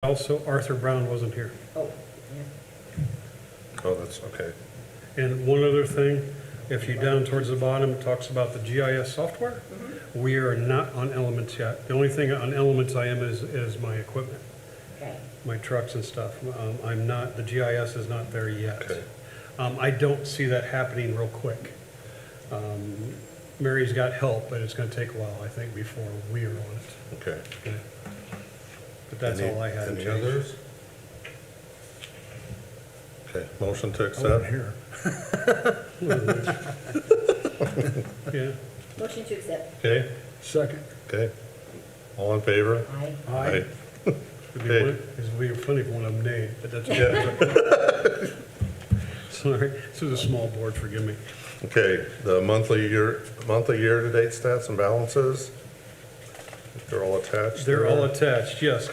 Also, Arthur Brown wasn't here. Oh, yeah. Oh, that's, okay. And one other thing, if you down towards the bottom, it talks about the GIS software. We are not on Elements yet. The only thing on Elements I am is my equipment, Okay. my trucks and stuff. I'm not, the GIS is not there yet. Okay. I don't see that happening real quick. Mary's got help, but it's gonna take a while, I think, before we are on it. Okay. Okay. But that's all I had. Any others? Okay, motion to I wasn't accept? here. Yeah. Motion to accept. Okay, Second. okay. All in favor? Aye. Aye. It'd be, Okay. it'd be funny if one of them named, but that's. Yeah. Sorry, this is a small board, forgive me. Okay, the monthly year-to-date stats and balances, they're all attached? They're all there? attached, yes.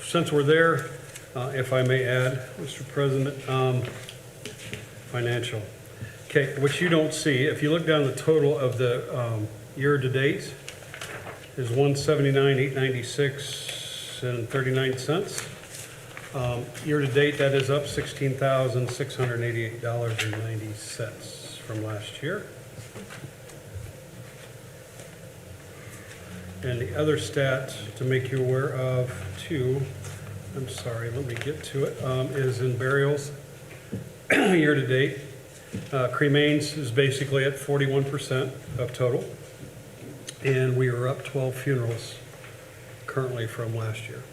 Since we're there, if I may add, Mr. President, financial. Okay, what you don't see, if you look down the total of the year-to-date, is 179,896 and 39 cents. Year-to-date, that is up $16,688.90 from last year. And the other stat to make you aware of too, I'm sorry, let me get to it, is in burials, year-to-date. Cremains is basically at 41% of total. And we are up 12 funerals currently from last year.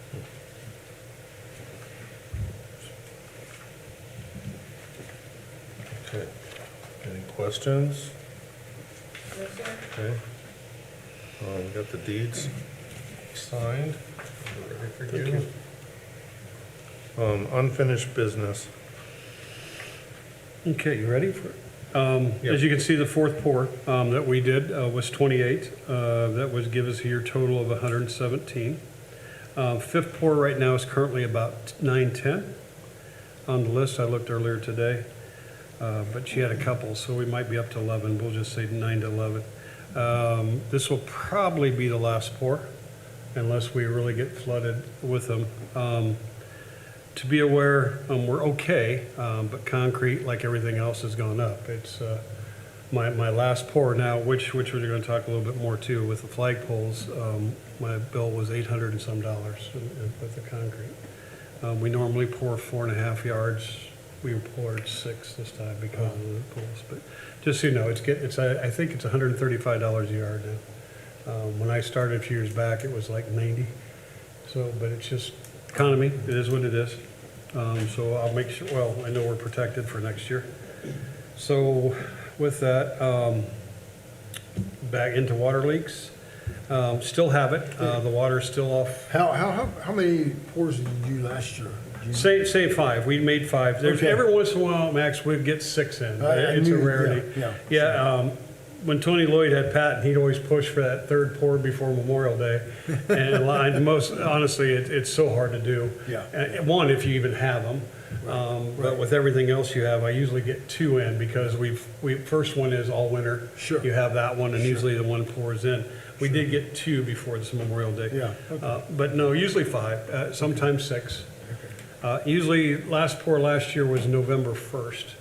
Okay. Any questions? No, sir. Okay. We got the deeds signed. Ready for you. Unfinished business. Okay, you ready for it? Yeah. As you can see, the fourth pour that we did was 28. That would give us here a total of 117. Fifth pour right now is currently about 910 on the list. I looked earlier today, but she had a couple, so we might be up to 11. We'll just say 9 to 11. This will probably be the last pour unless we really get flooded with them. To be aware, we're okay, but concrete, like everything else, has gone up. It's my last pour now, which we're going to talk a little bit more too, with the flagpoles. My bill was $800 and some with the concrete. We normally pour 4.5 yards. We poured 6 this time because of the pools. But just so you know, I think it's $135 a yard now. When I started a few years back, it was like 90. So, but it's just economy. It is what it is. So I'll make sure. Well, I know we're protected for next year. So with that, back into water leaks. Still have it. The water's still off. How many pours did you do last year? Did you- Say 5. We made 5. There's Okay. every once in a while, Max, we'd get 6 in. But I it's a knew, rarity. yeah. When Tony Lloyd had Patton, he'd always push for that third pour before Memorial Day. And honestly, it's so hard to do. Yeah. One, if you even have them. But with everything else you have, I usually get 2 in because first one is all winter. Sure. You have that one, and usually the one pours in. We did get 2 before this Memorial Day. Yeah, okay. But no, usually 5, sometimes 6. Usually, last pour last year was November 1st.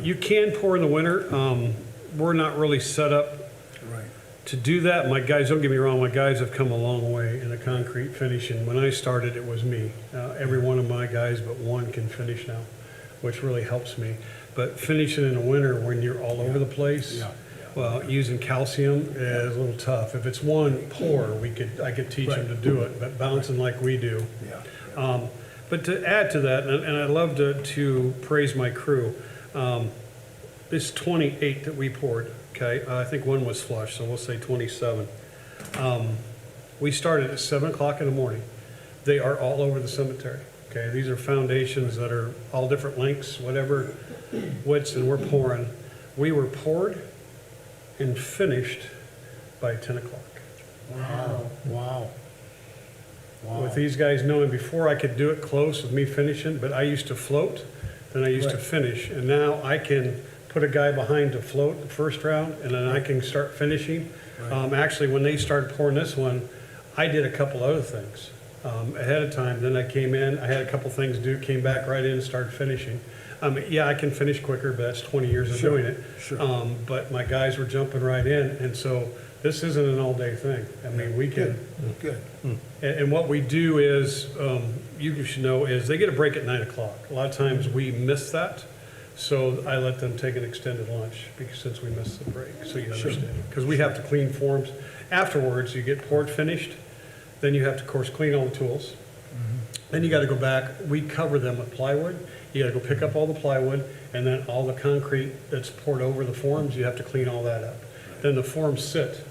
You can pour in the winter. We're not really set up Right. to do that. My guys, don't get me wrong, my guys have come a long way in the concrete finishing. When I started, it was me. Every one of my guys but one can finish now, which really helps me. But finishing in the winter when you're all over the place, Yeah. well, using calcium is a little tough. If it's one pour, I could teach them to do it, but bouncing like we do. Yeah. But to add to that, and I love to praise my crew, this 28 that we poured, okay, I think one was flush, so we'll say 27. We started at 7 o'clock in the morning. They are all over the cemetery, okay? These are foundations that are all different lengths, whatever widths, and we're pouring. We were poured and finished by 10 o'clock. Wow. Wow. With these guys knowing before I could do it close with me finishing, but I used to float, then I used to Right. finish, and now I can put a guy behind to float the first round, and then I can start finishing. Right. Actually, when they started pouring this one, I did a couple other things. ahead of time. Then I came in, I had a couple things to do, came back right in and started finishing. Yeah, I can finish quicker, but that's 20 years of doing it. Sure. But my guys were jumping right in, and so this isn't an all-day thing. I mean, we can, Good. and what we do is, you should know, is they get a break at 9 o'clock. A lot of times we miss that, so I let them take an extended lunch, because since we missed the break, so you understand. Because we have to clean forms. Afterwards, you get poured finished, then you have to, of course, clean all the tools. Then you gotta go back, we cover them with plywood. You gotta go pick up all the plywood, and then all the concrete that's poured over the forms, you have to clean all that up. Then the forms sit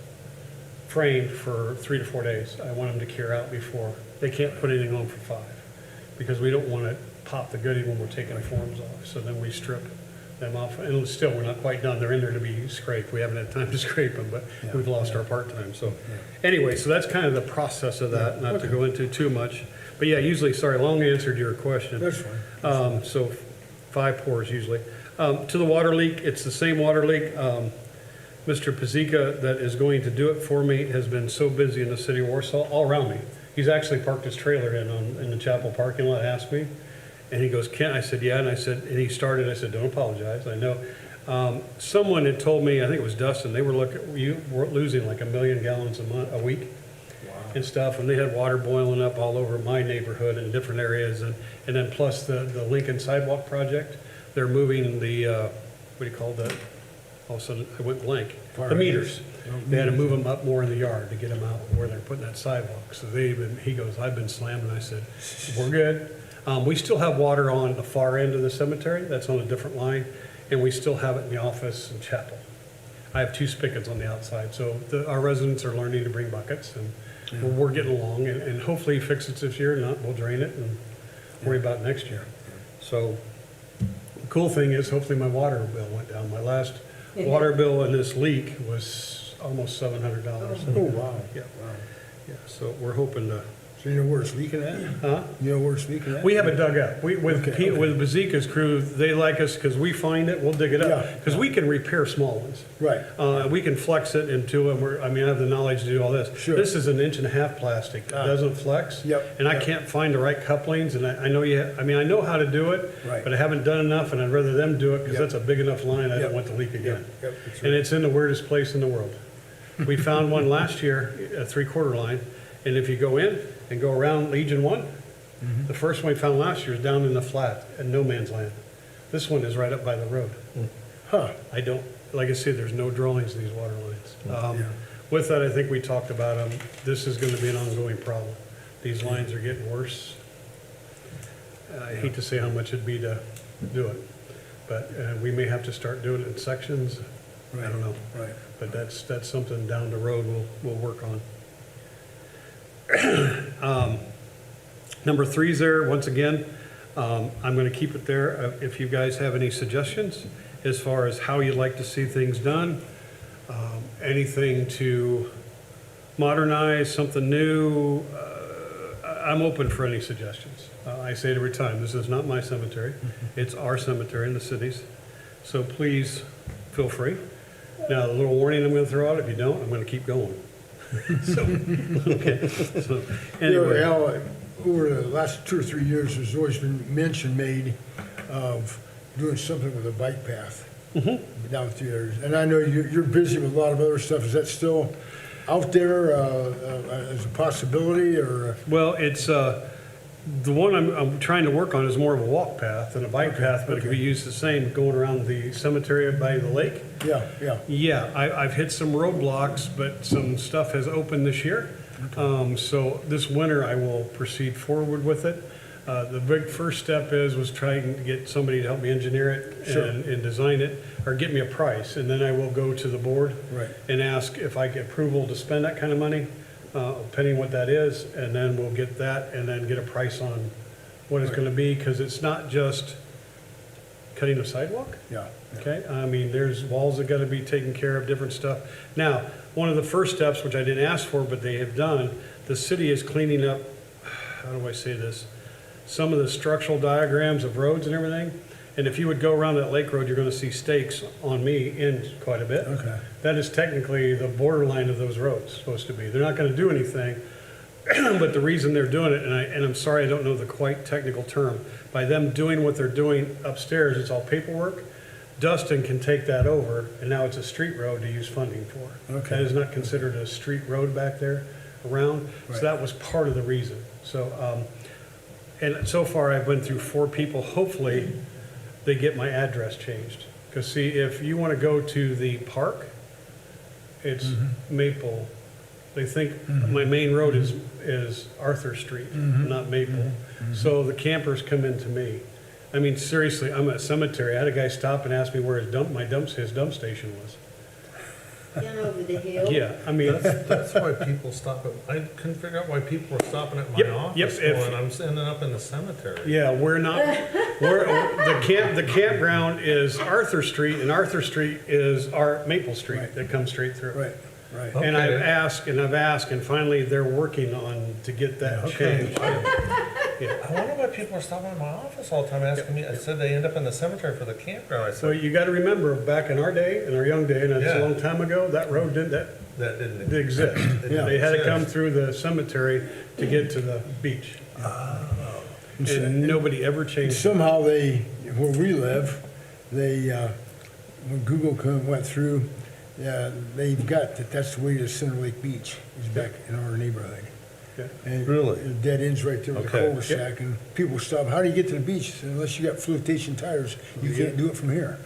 framed for 3 to 4 days. I want them to cure out before, they can't put anything on for 5, because we don't wanna pop the goodie when we're taking the forms off. So then we strip them off, and still, we're not quite done. They're in there to be scraped. We haven't had time to scrape them, but we've lost our part time, so. Anyway, so that's kind of the process of that, not to go into too much. But yeah, usually, sorry, long answer to your question. That's fine. So 5 pours usually. To the water leak, it's the same water leak. Mr. Pazika, that is going to do it for me, has been so busy in the city of Warsaw, all around me. He's actually parked his trailer in the chapel parking lot, asked me. And he goes, Kent, I said, yeah, and I said, and he started, I said, don't apologize, I know. Someone had told me, I think it was Dustin, they were losing like 1 million gallons a week. And stuff, and they had water boiling up all over my neighborhood in different areas, and then plus the Lincoln Sidewalk project, they're moving the, what do you call that? All of a sudden, I went blank. The meters. They had to move them up more in the yard to get them out where they're putting that sidewalk. So he goes, I've been slamming, I said, we're good. We still have water on the far end of the cemetery, that's on a different line, and we still have it in the office and chapel. I have 2 spigots on the outside, so our residents are learning to bring buckets, and we're getting along, and hopefully fix it this year, not, we'll drain it and worry about it next year. So, the cool thing is, hopefully my water bill went down. My last water bill in this leak was almost $700. Oh, wow. Yeah, yeah, so we're hoping to, So you know where it's leaking at? huh? You know where it's leaking at? We have it dug up. With Okay. Bazika's crew, they like us because we find it, we'll dig it up. Yeah. Because we can repair small ones. Right. We can flex it into them. I mean, I have the knowledge to do all this. Sure. This is an 1.5 inch plastic. It doesn't flex. Yep. And I Yep. can't find the right couplings, and I know I mean, I know how to do it. Right. But I haven't done enough, and I'd rather them do it because Yep. that's a big enough line. I Yep. don't want to leak again. Yep, that's And it's in the weirdest place in the world. We found one last year, a 3/4 line, and if you go in and go around Legion 1, the first one we found last year is down in the flat in no man's land. This one is right up by the road. Huh. I don't, like I said, there's no drawings of these water lines. Yeah. With that, I think we talked about them. This is gonna be an ongoing problem. These lines are getting worse. I hate to say how much it'd be to do it, but we may have to start doing it in sections. I don't know. Right. But that's something down the road we'll work on. Number 3's there, once again, I'm gonna keep it there. If you guys have any suggestions as far as how you'd like to see things done, anything to modernize, something new, I'm open for any suggestions. I say it every time, this is not my cemetery, it's our cemetery in the cities. So please, feel free. Now, the little warning I'm gonna throw out, if you don't, I'm gonna keep going. So, okay, so, You know, anyway. Al, over the last 2 or 3 years, there's always been mention made of doing something with a bike path down through there. And I know you're busy with a lot of other stuff. Is that still out there as a possibility, or? Well, it's, the one I'm trying to work on is more of a walk path than a bike path, but it can be used the same, going around the cemetery by the lake. Yeah, yeah. Yeah, I've hit some roadblocks, but some stuff has opened this year. So this winter, I will proceed forward with it. The big first step was trying to get somebody to help me engineer it Sure. and design it, or get me a price, and then I will go to the board Right. and ask if I get approval to spend that kind of money, depending what that is, and then we'll get that, and then get a price on what it's gonna be, because it's not just cutting a sidewalk. Yeah. Okay, I mean, there's walls that gotta be taken care of, different stuff. Now, one of the first steps, which I didn't ask for, but they have done, the city is cleaning up, how do I say this? Some of the structural diagrams of roads and everything. And if you would go around that lake road, you're gonna see stakes on me in quite a bit. Okay. That is technically the borderline of those roads, supposed to be. They're not gonna do anything, But the reason they're doing it, and I'm sorry, I don't know the quite technical term, by them doing what they're doing upstairs, it's all paperwork. Dustin can take that over, and now it's a street road to use funding for. Okay. That is not considered a street road back there around, so Right. that was part of the reason. So, and so far, I've been through 4 people. Hopefully, they get my address changed. Because see, if you want to go to the park, it's Maple. They think my main road is Arthur Street, not Maple. So the campers come into me. I mean, seriously, I'm at cemetery. I had a guy stop and ask me where his dump station was. Down over the hill. Yeah, I mean, That's why people stop at, I couldn't figure out why people were stopping at my Yep, office if- going, I'm ending up in the cemetery. yeah, the campground is Arthur Street, and Arthur Street is our Maple Street Right. that comes straight through. Right, right. Oh. And I've Okay. asked, and finally they're working on to get that Okay. changed. Yeah. I wonder why people are stopping at my office all the time asking me, I said they end up in the cemetery for the campground. I So said, you gotta remember, back in our day, in our young day, and it's a Yeah. long time ago, that road didn't that didn't exist. Yeah. They had to come through the cemetery to get to the beach. And nobody ever And changed it. somehow they, where we live, they, when Google went through, they've got that that's the way to Center Lake Beach, is back in our neighborhood. Yeah. And Really? the dead ends right there with the Okay. cul-de-sac, and people stop, how do you get to the beach? I said, unless you got flotation tires, you can't do it from here.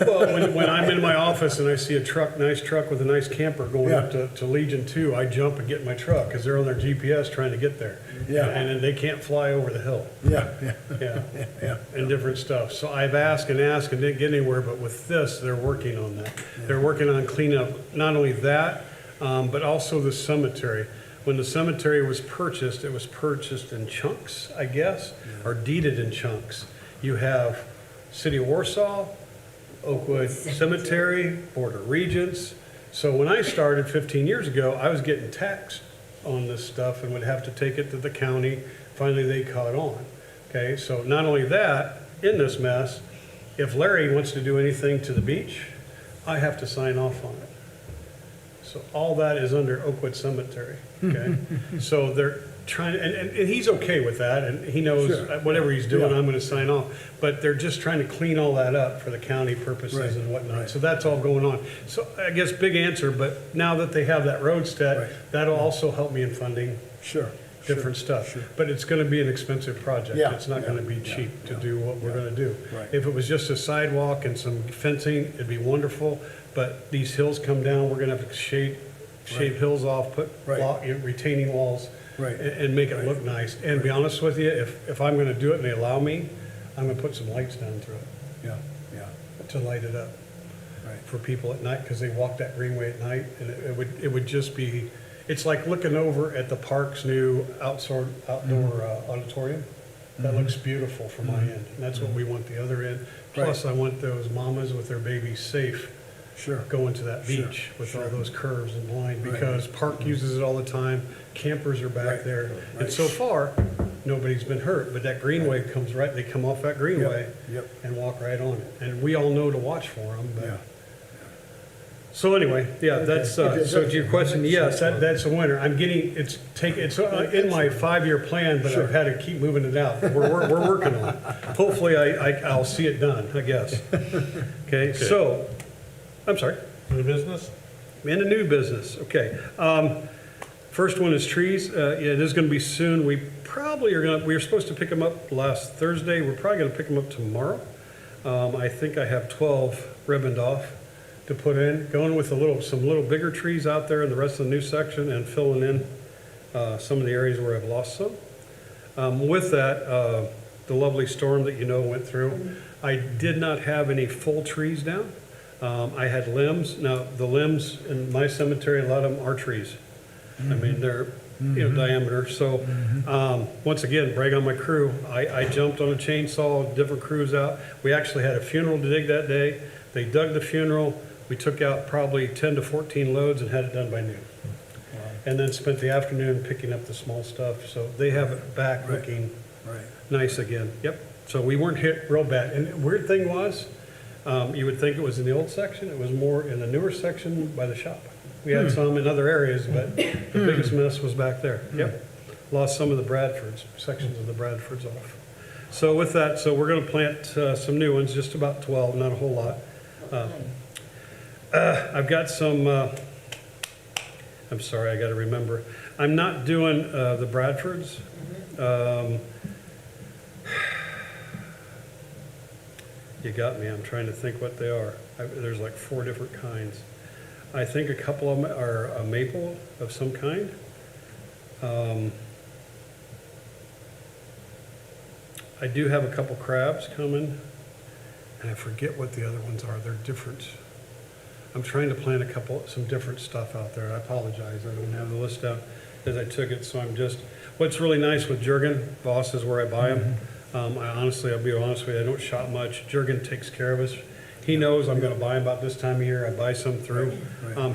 Well, when I'm in my office and I see a nice truck with a nice camper going up to Legion 2, I jump and get in my truck because they're on their GPS trying to get there. Yeah. And then they can't fly over the hill. Yeah, yeah, Yeah. yeah. And different stuff. So I've asked and didn't get anywhere, but with this, they're working on that. They're working on cleanup, not only that, but also the cemetery. When the cemetery was purchased, it was purchased in chunks, I guess, or deeded in chunks. You have City of Warsaw, Oakwood Cemetery, Board of Regents. So when I started 15 years ago, I was getting taxed on this stuff and would have to take it to the county. Finally, they caught on. Okay, so not only that, in this mess, if Larry wants to do anything to the beach, I have to sign off on it. So all that is under Oakwood Cemetery, okay? So they're trying, and he's okay with that, and he knows Sure. whatever he's doing, Yeah. I'm gonna sign off. But they're just trying to clean all that up for the county purposes Right, and whatnot. right. So that's all going on. So I guess big answer, but now that they have that road stat, Right. that'll also help me in funding Sure. different stuff. sure. But it's gonna be an expensive project. Yeah, It's not gonna yeah, be yeah, cheap to yeah, do what we're yeah. gonna do. Right. If it was just a sidewalk and some fencing, it'd be wonderful, but these hills come down, we're gonna have to shave hills off, put Right. retaining walls, Right. and make it Right. look nice. And to be honest with you, if I'm gonna do it and they allow me, I'm gonna put some lights down through it Yeah, yeah, to light it up right. for people at night, because they walk that greenway at night, and it would just be, it's like looking over at the park's new outdoor auditorium. That looks beautiful from my end, and that's what we want the other end. Plus, I want those mamas with their babies safe Sure. going to that Sure, beach with all sure. those curves and blind, Right. because park uses it all the time, campers are back Right, there. And right. so far, nobody's been hurt, but that greenway comes right, they come off that greenway Yep. and walk right on it. And we all know to watch for them, Yeah. but. So anyway, yeah, that's, Okay. so to your question, yes, that's a winner. I'm getting, it's in my 5-year plan, but Sure. I've had to keep moving it out. We're working on it. Hopefully, I'll see it done, I guess. Okay, so, I'm sorry. New business? In a new business, okay. First one is trees. Yeah, it is gonna be soon. We were supposed to pick them up last Thursday. We're probably gonna pick them up tomorrow. I think I have 12 ribboned off to put in, going with some little bigger trees out there in the rest of the new section and filling in some of the areas where I've lost some. With that, the lovely storm that you know went through, I did not have any full trees down. I had limbs. Now, the limbs in my cemetery, a lot of them are trees. I mean, they're, diameter. So, once again, brag on my crew. I jumped on a chainsaw, different crews out. We actually had a funeral to dig that day. They dug the funeral. We took out probably 10 to 14 loads and had it done by noon. And then spent the afternoon picking up the small stuff. So they have it back Right. looking Right. nice again. Yep. So we weren't hit real bad. And the weird thing was, you would think it was in the old section. It was more in the newer section by the shop. We had some in other areas, but the biggest mess was back there. Yep. lost some of the Bradfords, sections of the Bradfords off. So with that, so we're gonna plant some new ones, just about 12, not a whole lot. I've got some, I'm sorry, I gotta remember. I'm not doing the Bradfords. You got me, I'm trying to think what they are. There's like 4 different kinds. I think a couple of them are a maple of some kind. I do have a couple crabs coming, and I forget what the other ones are. They're different. I'm trying to plan some different stuff out there. I apologize, I don't have the list out as I took it, so I'm just, what's really nice with Jurgen, Voss is where I buy them. I'll be honest with you, I don't shop much. Jurgen takes care of us. He knows I'm gonna buy them about this time of year. I buy some through.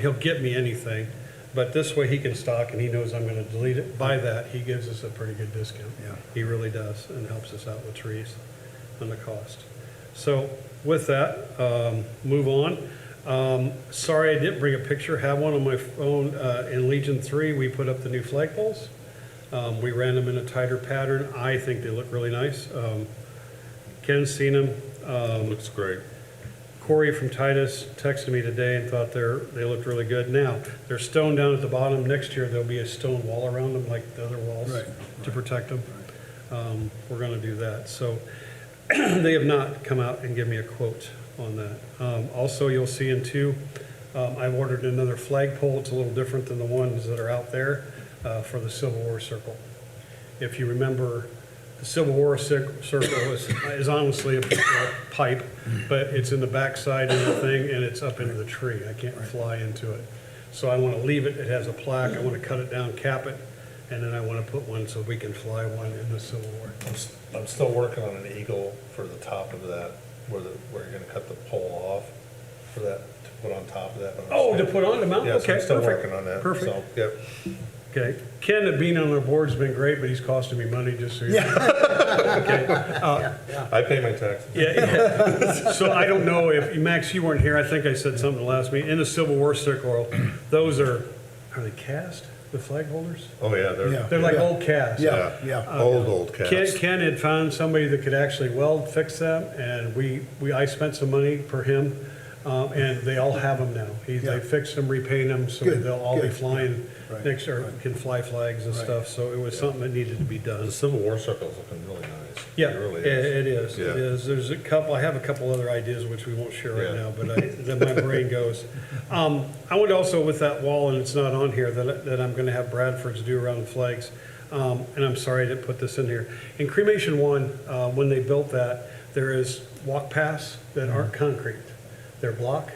He'll get me anything, but this way he can stock and he knows I'm gonna delete it. By that, he gives us a pretty good discount. Yeah. He really does, and helps us out with trees on the cost. So with that, move on. Sorry I didn't bring a picture, have one on my phone. In Legion 3, we put up the new flagpoles. We ran them in a tighter pattern. I think they look really nice. Ken's seen them. Looks great. Corey from Titus texted me today and thought they looked really good. Now, they're stone down at the bottom. Next year, there'll be a stone wall around them like the other walls to protect them. We're gonna do that. So they have not come out and give me a quote on that. Also, you'll see in 2, I've ordered another flagpole. It's a little different than the ones that are out there for the Civil War Circle. If you remember, the Civil War Circle is honestly a pipe, but it's in the backside of the thing and it's up into the tree. I can't fly into it. So I want to leave it. It has a plaque. I want to cut it down, cap it, and then I want to put one so we can fly one in the Civil War. I'm still working on an eagle for the top of that, where you're gonna cut the pole off for that, to put on top of that. Oh, to put on the mount? Yeah, so Okay, I'm still perfect. working on that. Perfect. So, yep. Okay. Ken, being on our board's been great, but he's costing me money just so you know. Okay. I pay my taxes. Yeah. So I don't know if, Max, you weren't here. I think I said something last meeting. In the Civil War Circle, those are they cast, the flag holders? Oh, yeah, They're like old cast. Yeah. Old cast. Ken had found somebody that could actually weld, fix them, and I spent some money for him, and they all have them now. They fixed them, repaint them, so Good, they'll all be good. flying Right, next, or can fly flags and Right. stuff, so it was something that needed to be done. The Civil War Circle is looking really nice. Yeah, It really is. it is, Yeah. it is. There's a couple, I have a couple other ideas which we won't share right Yeah. now, but then my brain goes. I would also, with that wall, and it's not on here, that I'm gonna have Bradford's do around the flags. And I'm sorry I didn't put this in here. In Cremation 1, when they built that, there is walk paths that aren't concrete. They're block,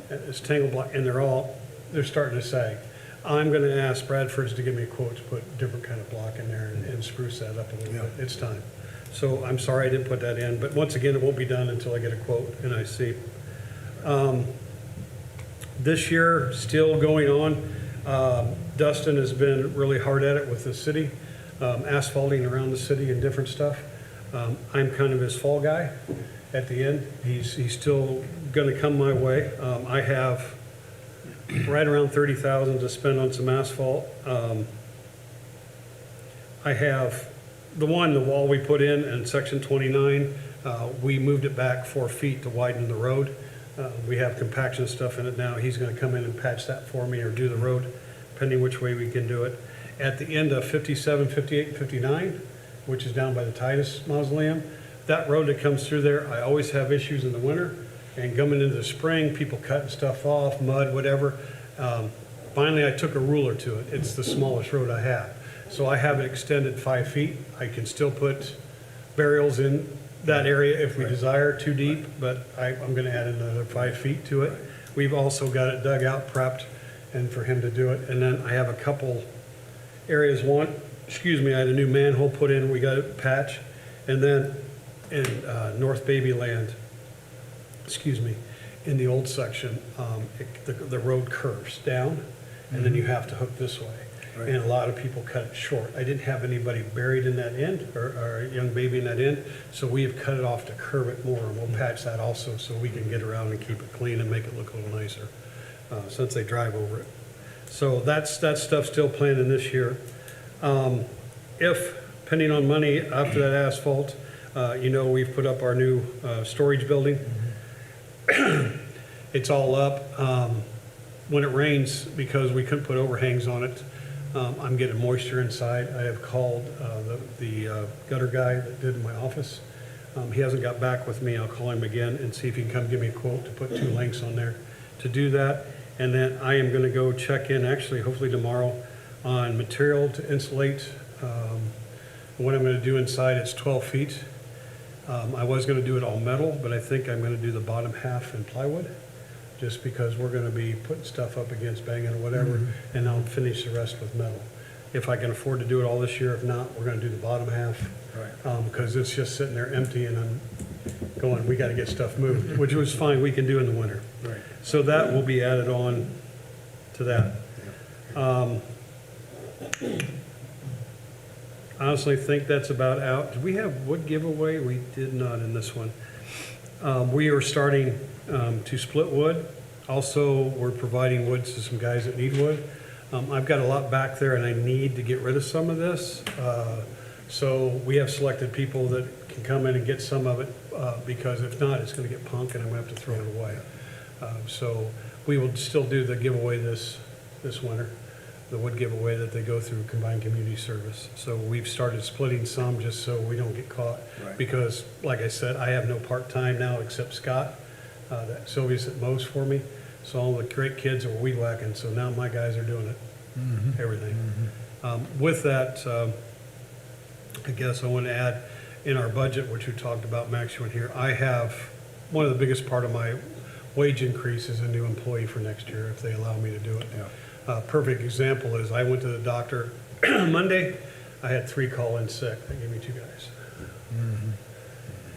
it's tangle block, and they're starting to sag. I'm gonna ask Bradford's to give me a quote to put different kind of block in there and spruce that up a little bit. It's time. So I'm sorry I didn't put that in, but once again, it won't be done until I get a quote and I see. This year, still going on. Dustin has been really hard at it with the city, asphalting around the city and different stuff. I'm kind of his fall guy at the end. He's still gonna come my way. I have right around 30,000 to spend on some asphalt. I have the wall we put in section 29, we moved it back 4 feet to widen the road. We have compaction stuff in it now. He's gonna come in and patch that for me or do the road, depending which way we can do it. At the end of 57, 58, and 59, which is down by the Titus Mausoleum, that road that comes through there, I always have issues in the winter. And coming into the spring, people cutting stuff off, mud, whatever. Finally, I took a ruler to it. It's the smallest road I have. So I have it extended 5 feet. I can still put burials in that area if we desire, too deep, but I'm gonna add another 5 feet to it. We've also got it dug out, prepped, and for him to do it. And then I have a couple areas, I had a new manhole put in, we got it patched. And then in North Babyland, in the old section, the road curves down, and then you have to hook this way. And a lot of people cut it short. I didn't have anybody buried in that end, or a young baby in that end, so we have cut it off to curve it more, and we'll patch that also, so we can get around and keep it clean and make it look a little nicer, since they drive over it. So that's stuff still planned in this year. If, depending on money, after that asphalt, we've put up our new storage building. It's all up. When it rains, because we couldn't put overhangs on it, I'm getting moisture inside. I have called the gutter guy that did my office. He hasn't got back with me. I'll call him again and see if he can come give me a quote to put 2 links on there to do that. And then I am going to go check in, actually, hopefully tomorrow, on material to insulate. What I'm going to do inside, it's 12 feet. I was going to do it all metal, but I think I'm going to do the bottom half in plywood, just because we're going to be putting stuff up against banging or whatever, and I'll finish the rest with metal. If I can afford to do it all this year, if not, we're going to do the bottom half. Right. Because it's just sitting there empty, and I'm going, we got to get stuff moved, which was fine, we can do in the winter. Right. So that will be added on to that. I honestly think that's about out. Did we have wood giveaway? We did not in this one. We are starting to split wood. Also, we're providing wood to some guys that need wood. I've got a lot back there and I need to get rid of some of this. So we have selected people that can come in and get some of it, because if not, it's gonna get punk and I'm gonna have to throw it away. So we will still do the giveaway this winter, the wood giveaway that they go through Combined Community Service. So we've started splitting some just so we don't get caught. Right. Because, like I said, I have no part-time now except Scott, that Sylvia's at Mo's for me. So all the great kids are weed whacking, so now my guys are doing it, everything. With that, I guess I want to add, in our budget, which we talked about, Max, you went here, I have, one of the biggest part of my wage increase is a new employee for next year, if they allow me to do it. Yeah. Perfect example is I went to the doctor Monday, I had 3 call in sick, they gave me 2 guys.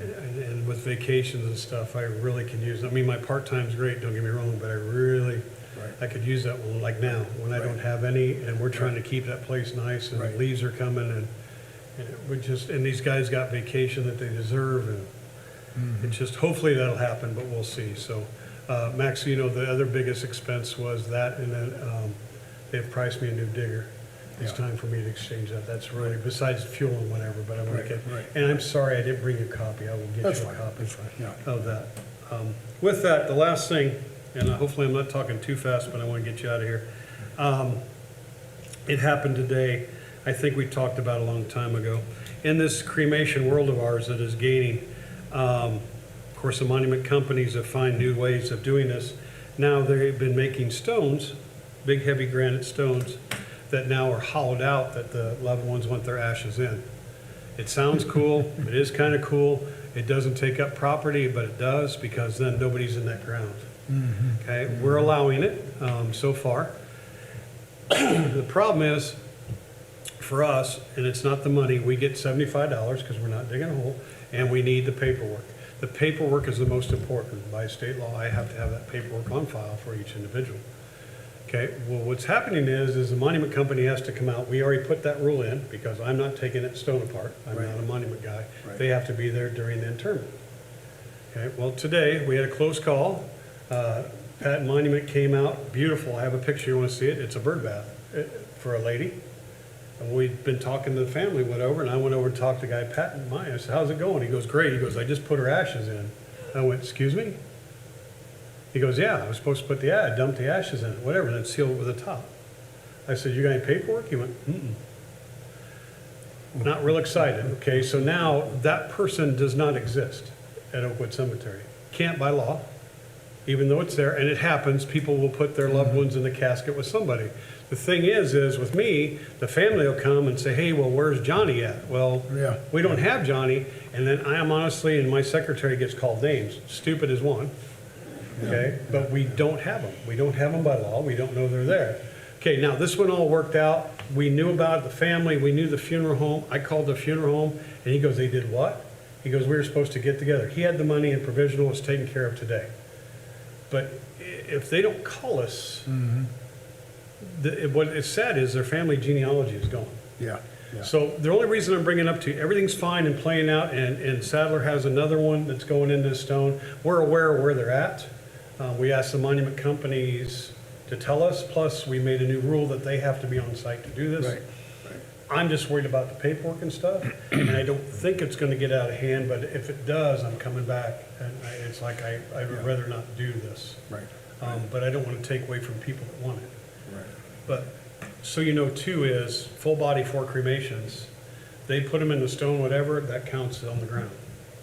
And with vacations and stuff, I really can use, I mean, my part-time's great, don't get me wrong, but I could use that one, like now, when I don't have any, and we're trying to keep that place nice, and the Right. leaves are coming, and and these guys got vacation that they deserve, and it's just, hopefully that'll happen, but we'll see. So, Max, the other biggest expense was that, and then they've priced me a new digger. It's Yeah. time for me to exchange that. That's really, besides fuel and whatever, but I want to Right, get, right. and I'm sorry I didn't bring you a copy. I will get That's you a fine, copy that's fine, yeah. of that. With that, the last thing, and hopefully I'm not talking too fast, but I want to get you out of here. It happened today. I think we talked about it a long time ago. In this cremation world of ours that is gaining, of course, the monument companies have found new ways of doing this. Now they've been making stones, big heavy granite stones, that now are hollowed out that the loved ones want their ashes in. It sounds cool, it is kind of cool. It doesn't take up property, but it does, because then nobody's in that ground. Okay, we're allowing it so far. The problem is, for us, and it's not the money, we get $75 because we're not digging a hole, and we need the paperwork. The paperwork is the most important. By state law, I have to have that paperwork on file for each individual. Okay, well, what's happening is the monument company has to come out. We already put that rule in, because I'm not taking that stone apart. I'm Right. not a monument guy. Right. They have to be there during the interment. Okay, well, today, we had a close call. Pat Monument came out, beautiful. I have a picture, you want to see it? It's a bird bath for a lady. And we'd been talking to the family, went over, and I went over and talked to the guy, Pat and Maya. I said, how's it going? He goes, great. He goes, I just put her ashes in. I went, excuse me? He goes, yeah, I was supposed to put I dumped the ashes in it, whatever, and then seal it with the top. I said, you got any paperwork? He went, Not real excited. Okay, so now that person does not exist at Oakwood Cemetery. Can't by law, even though it's there, and it happens, people will put their loved ones in the casket with somebody. The thing is with me, the family will come and say, hey, well, where's Johnny at? Well, Yeah. we don't have Johnny, and then I am honestly, and my secretary gets called names. Stupid is one, okay? But we don't have them. We don't have them by law. We don't know they're there. Okay, now this one all worked out. We knew about it, the family. We knew the funeral home. I called the funeral home, and he goes, they did what? He goes, we were supposed to get together. He had the money, and provisional was taken care of today. But if they don't call us, what is sad is their family genealogy is gone. Yeah, yeah. So the only reason I'm bringing up to you, everything's fine and playing out, and Sadler has another one that's going into stone. We're aware of where they're at. We asked the monument companies to tell us, plus we made a new rule that they have to be on site to do this. Right, Of I'm just worried about the paperwork and stuff, and I don't think it's gonna get out of hand, but if it does, I'm coming back, and it's like, I would rather not do this. Right. But I don't wanna take away from people that want it. Right. But, so you know, too, is full body for cremations, they put them in the stone, whatever, that counts on the ground.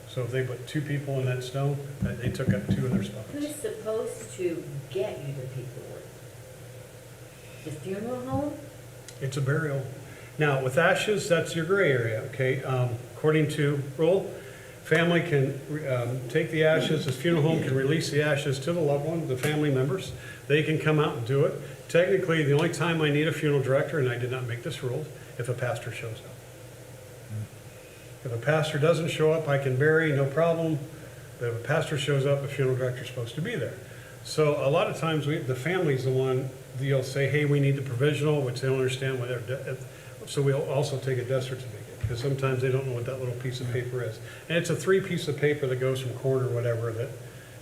So if they put 2 people in that stone, they took up 2 of their spots. Who's supposed to get you the paperwork? The funeral home? It's a burial. Now, with ashes, that's your gray area, okay? According to rule, family can take the ashes, the funeral home can release the ashes to the loved one, the family members. They can come out and do it. Technically, the only time I need a funeral director, and I did not make this rule, if a pastor shows up. If a pastor doesn't show up, I can bury, no problem. But if a pastor shows up, a funeral director's supposed to be there. So a lot of times, the family's the one, you'll say, hey, we need the provisional, which they don't understand what they're, so we'll also take a death certificate, because sometimes they don't know what that little piece of paper is. And it's a 3-piece of paper that goes from court or whatever that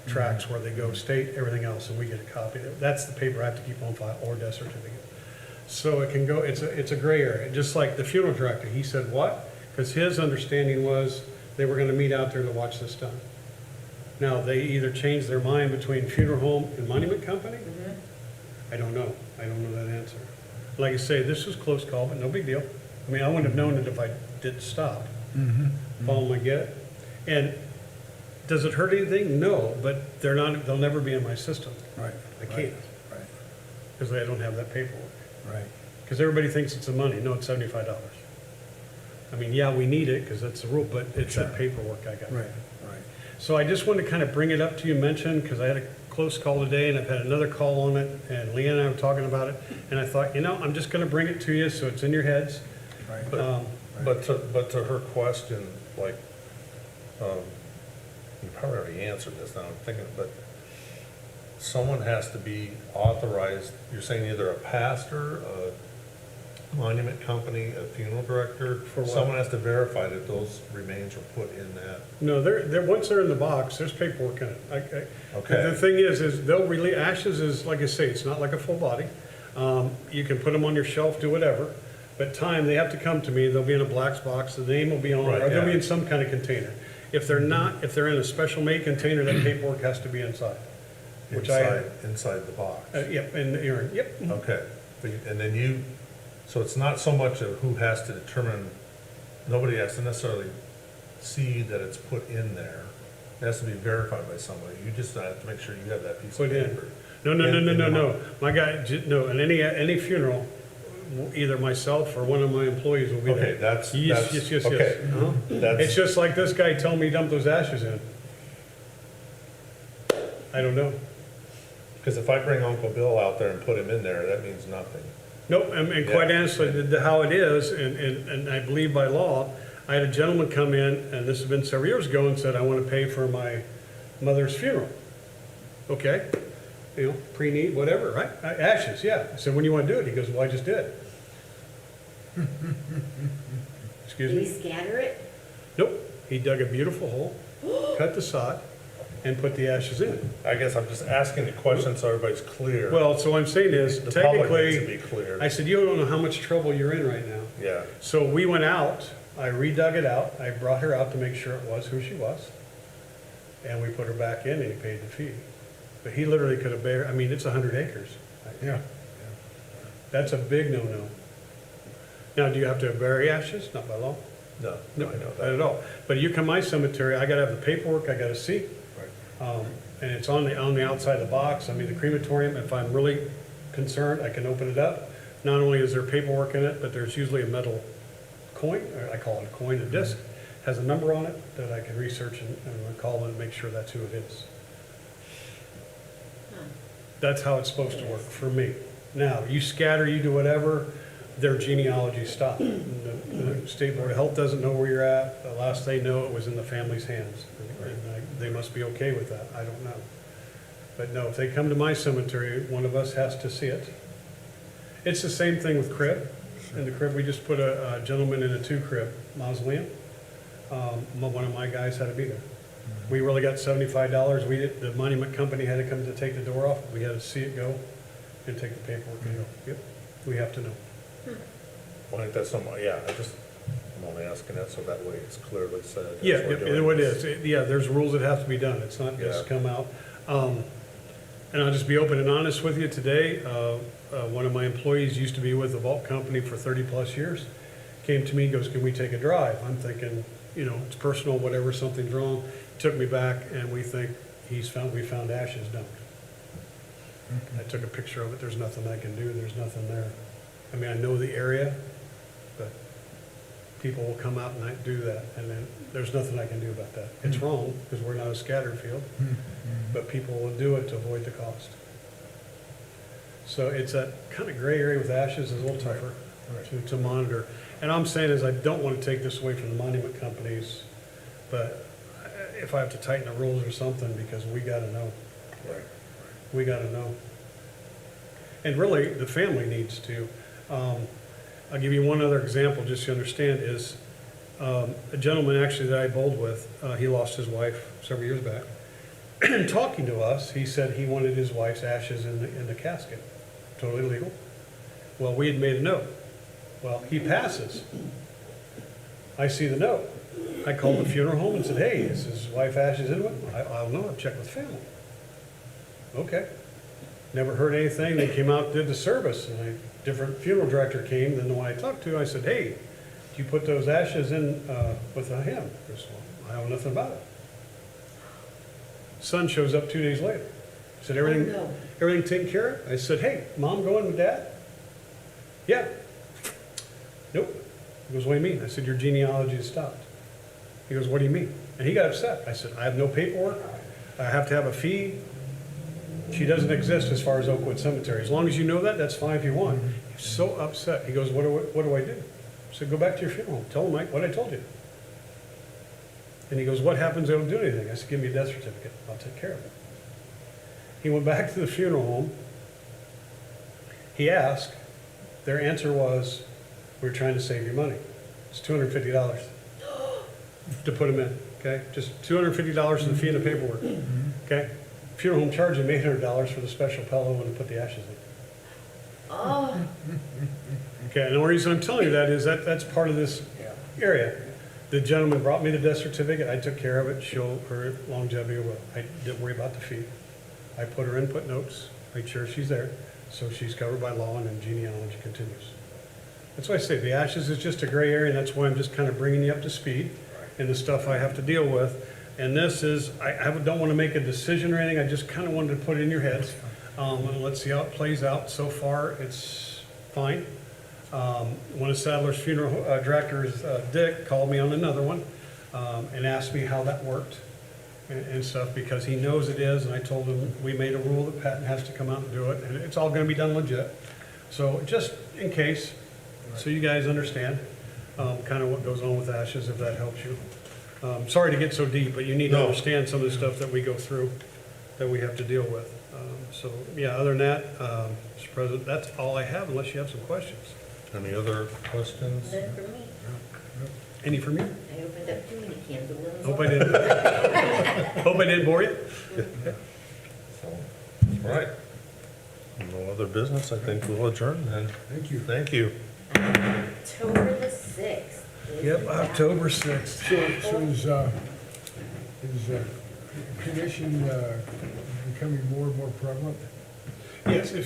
tracks where they go, state, everything else, and we get a copy. That's the paper I have to keep on file, or death certificate. So it can go, it's a gray area, just like the funeral director, he said, what? Because his understanding was they were gonna meet out there to watch this done. Now, they either changed their mind between funeral home and monument company? I don't know. I don't know that answer. Like I say, this was close call, but no big deal. I mean, I wouldn't have known it if I didn't stop. Follow my get? And does it hurt anything? No, but they'll never be in my system. Right. I can't, Right. because I don't have that paperwork. Right. Because everybody thinks it's the money. No, it's $75. I mean, yeah, we need it, because that's the rule, but it's that paperwork I got. Right. Right. So I just wanted to kind of bring it up to you, mention, because I had a close call today, and I've had another call on it, and Leanne and I were talking about it, and I thought, I'm just gonna bring it to you, so it's in your heads. Right. But to her question, like, you probably already answered this now, I'm thinking, but someone has to be authorized, you're saying either a pastor, a monument company, a funeral director? For what? Someone has to verify that those remains were put in that. No, once they're in the box, there's paperwork in it. Okay. The thing is they'll release, ashes is, like I say, it's not like a full body. You can put them on your shelf, do whatever, but they have to come to me, they'll be in a black box, the name will be on Right, it, or they'll be yeah. in some kind of container. If they're not, if they're in a special made container, that paperwork has to be inside. Which Inside the box. Yep, in the urn, yep. Okay, and then so it's not so much of who has to determine, nobody has to necessarily see that it's put in there. It has to be verified by somebody. You just have to make sure you have that piece of Put in. paper. No. My guy, no, in any funeral, either myself or one of my employees will be there. Okay, that's, Yes. okay. Uh-huh. It's That's, just like this guy telling me to dump those ashes in. I don't know. because if I bring Uncle Bill out there and put him in there, that means nothing. Nope, and quite Yeah. honestly, how it is, and I believe by law, I had a gentleman come in, and this has been several years ago, and said, I want to pay for my mother's funeral. Okay, pre-need, whatever, right? Ashes, yeah. I said, when do you want to do it? He goes, well, I just did. Excuse Do me? you scatter it? Nope, he dug a beautiful hole, cut the sod, and put the ashes in. I guess I'm just asking the question so everybody's clear. Well, so what I'm saying is, The public needs to technically, be clear. I said, you don't know how much trouble you're in right now. Yeah, So we went out, I redug it out, I brought her out to make sure it was who she was, and we put her back in and he paid the fee. But he literally could have it's 100 acres. Yeah. That's a big no-no. Now, do you have to bury ashes? Not by law. no, No, I know not that. at all. But you come my cemetery, I gotta have the paperwork, I gotta see, Right. and it's on the outside of the box. I mean, the crematorium, if I'm really concerned, I can open it up. Not only is there paperwork in it, but there's usually a metal coin, or I call it a coin, a disc, has a number on it that I can research and recall and make sure that's who it is. That's how it's supposed to work for me. Now, you scatter, you do whatever, their genealogy stopped. The State Board of Health doesn't know where you're at. The last they know, it was in the family's hands. And they must be okay with that. I don't know. But no, if they come to my cemetery, one of us has to see it. It's the same thing with crib. In the crib, we just put a gentleman in a 2-crib mausoleum. One of my guys had to be there. We really got $75. The monument company had to come to take the door off. We had to see it go and take the paperwork and go, yep, we have to know. Well, I think that's something, yeah, I'm only asking that so that way it's clearly said. that's Yeah, what we're it doing. is. Yeah, there's rules that have to be done. It's not just Yeah. come out. And I'll just be open and honest with you today. One of my employees used to be with the vault company for 30-plus years. Came to me and goes, "Can we take a drive?" I'm thinking, it's personal, whatever, something's wrong. Took me back and we think we found ashes dumped. I took a picture of it. There's nothing I can do. There's nothing there. I mean, I know the area, but people will come out and not do that, and then there's nothing I can do about that. It's wrong, because we're not a scattered field, but people will do it to avoid the cost. So it's a kind of gray area with ashes is a little tougher to monitor. And I'm saying is I don't want to take this away from the monument companies, but if I have to tighten the rules or something, because we gotta know. Right. We gotta know. And really, the family needs to. I'll give you one other example, just so you understand, is a gentleman actually that I bowled with, he lost his wife several years back. Talking to us, he said he wanted his wife's ashes in the casket. Totally legal. Well, we had made a note. Well, he passes. I see the note. I called the funeral home and said, "Hey, is his wife ashes in it?" I don't know, I'll check with family. Okay. Never heard anything. They came out, did the service, and a different funeral director came than the one I talked to. I said, "Hey, did you put those ashes in with him?" He goes, "Well, I know nothing about it." Son shows up 2 days later. Said, "Everything, Oh, no. everything taken care of?" I said, "Hey, Mom going with Dad?" "Yeah." "Nope." He goes, "What do you mean?" I said, "Your genealogy has stopped." He goes, "What do you mean?" And he got upset. I said, "I have no paperwork. I have to have a fee. She doesn't exist as far as Oakwood Cemetery. As long as you know that, that's fine if you want." He's so upset. He goes, what do I do?" I said, "Go back to your funeral home. Tell them, Mike, what I told you." And he goes, "What happens if they don't do anything?" I said, "Give me a death certificate. I'll take care of it." He went back to the funeral home. He asked. Their answer was, "We're trying to save you money. It's $250 to put them in, okay? Just $250 for the fee and the paperwork, okay? Funeral home charged him $800 for the special pillow and to put the ashes in. Oh, Okay, and the only reason I'm telling you that is that's part of this area. The gentleman brought me the death certificate, I took care of it, show her longevity will. I didn't worry about the fee. I put her input notes, made sure she's there, so she's covered by law and then genealogy continues. That's why I say the ashes is just a gray area, and that's why I'm just kind of bringing you up to speed and the stuff I have to deal with. And this is, don't want to make a decision or anything, I just kind of wanted to put it in your heads. And let's see how it plays out. So far, it's fine. One of Sadler's funeral directors, Dick, called me on another one and asked me how that worked and stuff, because he knows it is, and I told him we made a rule that Patton has to come out and do it, and it's all gonna be done legit. So just in case, so you guys understand kind of what goes on with ashes, if that helps you. Sorry to get so deep, but you need to No. understand some of the stuff that we go through, that we have to deal with. So, yeah, other than that, Mr. President, that's all I have, unless you have some questions. Any other questions? none for me. Any from you? I opened up too many cans of worms. Hope I didn't, hope I didn't bore you. So, all right. No other business, I think we'll adjourn then. Thank you. Thank you. October the 6th. Yep, October 6th. So is cremation becoming more and more prevalent? Yes, if